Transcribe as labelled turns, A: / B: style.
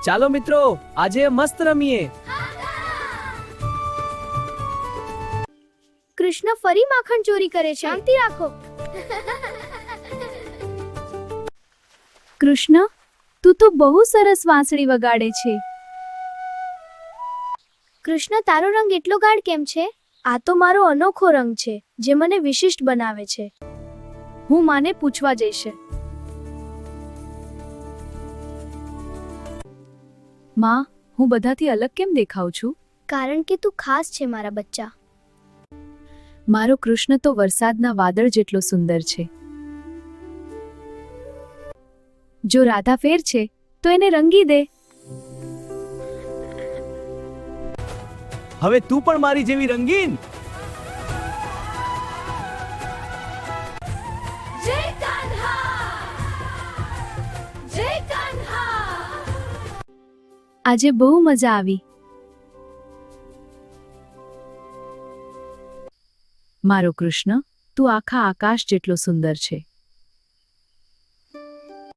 A: ચાલો મિત્રો, આજે મસ્ત રમીએ.
B: કૃષ્ણ ફરી માખણ ચોરી કરે છે. શાંતિ રાખો. કૃષ્ણ, તું તો બહુ સરસ વાંસળી વગાડે છે. કૃષ્ણ, તારો રંગ એટલો ગાઢ કેમ છે? આ તો મારો અનોખો રંગ છે, જે મને વિશિષ્ટ બનાવે છે. હું માને પૂછવા જઈશ. માં, હું બધાથી અલગ કેમ દેખાઉં છું? કારણ કે તું ખાસ છે મારા બચ્ચા. મારો કૃષ્ણ તો વરસાદના વાદળ જેટલો સુંદર છે. જો રાધા ફેર છે તો એને રંગી દે.
A: હવે તું પણ મારી જેવી રંગીન.
B: જય કાન્હા! જય કાન્હા! આજે બહુ મજા આવી. મારો કૃષ્ણ, તું આખા આકાશ જેટલો સુંદર છે.